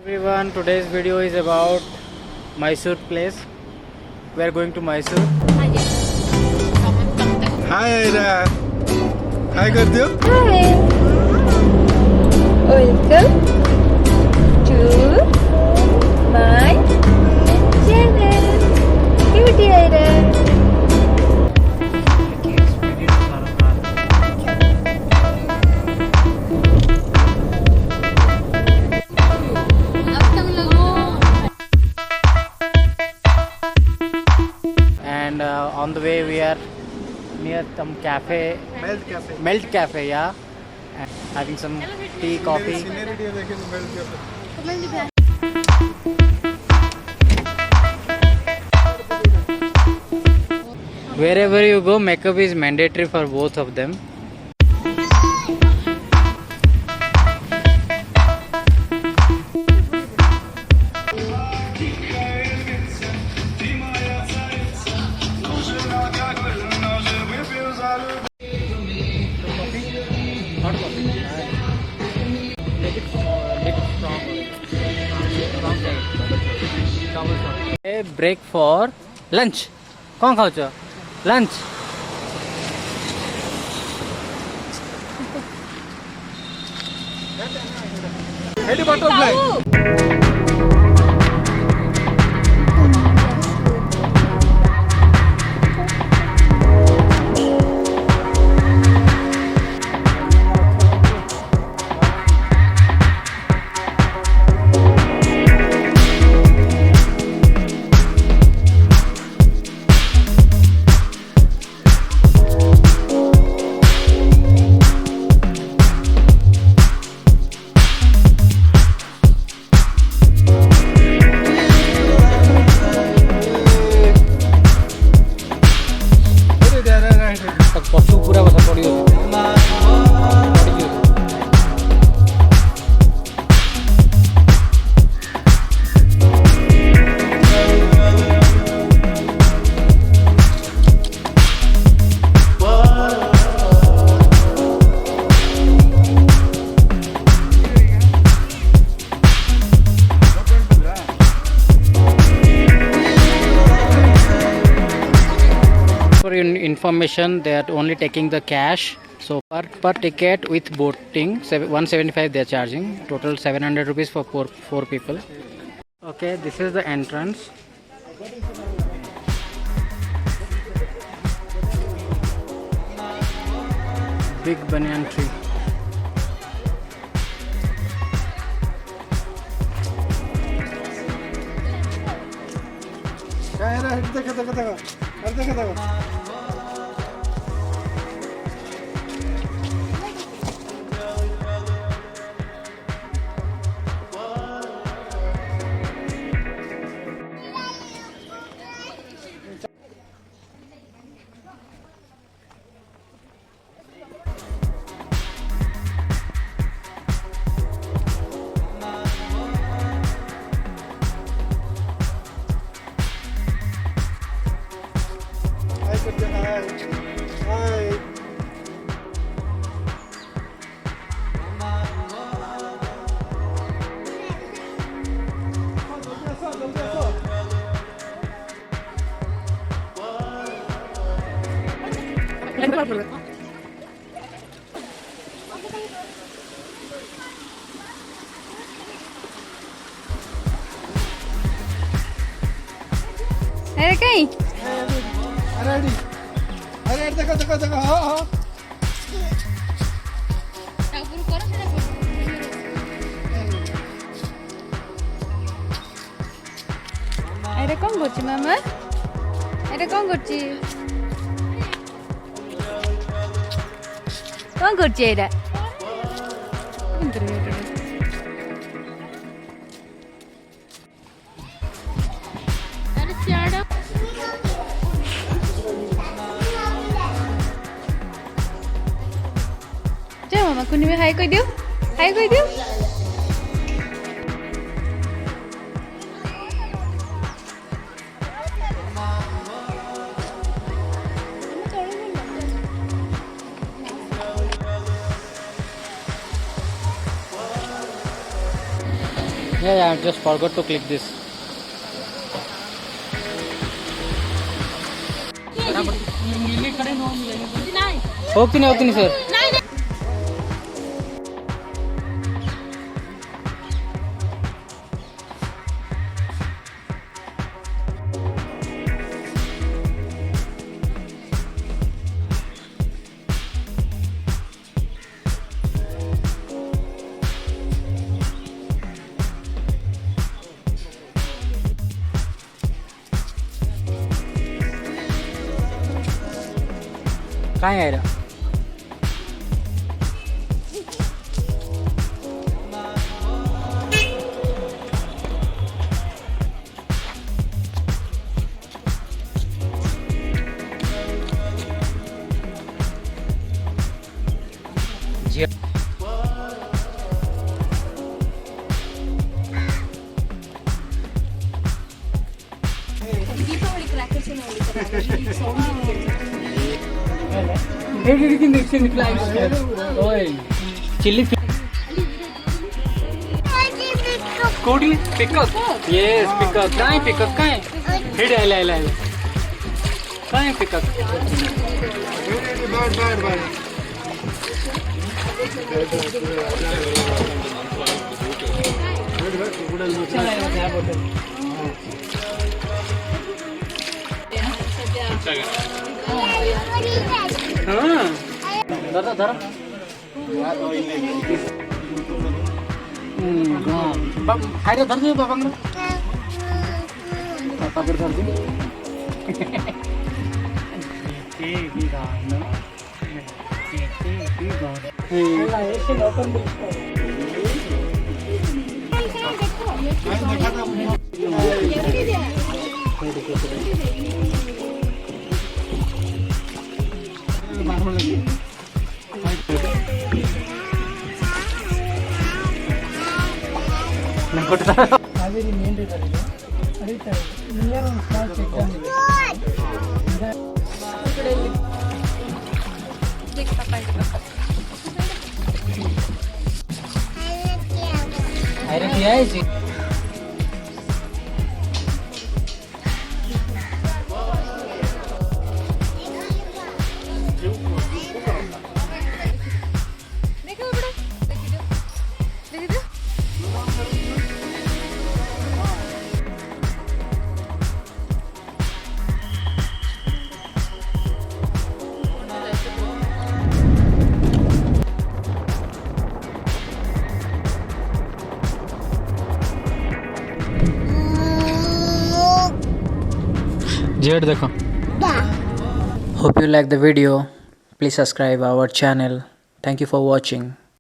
Everyone, today's video is about Mysore place. We are going to Mysore. Hi Aira. Hi Gurdeep. Hi. Welcome to my channel. Cutie Aira. And on the way we are near some cafe, Melt Cafe, yeah, and having some tea, coffee. Wherever you go, makeup is mandatory for both of them. Break for lunch. कौन खाओ छ? Lunch. Head butterfly. पशु पूरा बसा पड़ी For your information, they are only taking the cash. So per ticket with boating, 175 they are charging. Total 700 rupees for four people. Okay, this is the entrance. Big banyan tree. Aira कहीं? Ready. Aira देखो हाँ. Aira कौन करची मामा? Aira कौन करची? कौन करची Aira? जा मामा कुनी में हाई कोई दियो? हाई कोई दियो? Yeah, I just forgot to click this. ಹೋಗ್ತೀನಿ ಸರ್. काय आहे रे? Deepavali crackers chilli scooty pickup yes pickup काय पिकअप काय हेड आयला काय पिकअप धरा हाय धर दे बाबा ಹಾವೇರಿ ಮೇನ್ ರೋಡ್ ಅಲ್ಲಿ ನಡೀತಾರೆ ನಿನ್ನೆ ಒಂದು ಸ್ಮಾಲ್ ಚೆಕ್ ಡ್ಯಾಮ್ ಇದೆ अरे क्या है जी जेड देखो. Hope you like the video. Please subscribe our channel. Thank you for watching.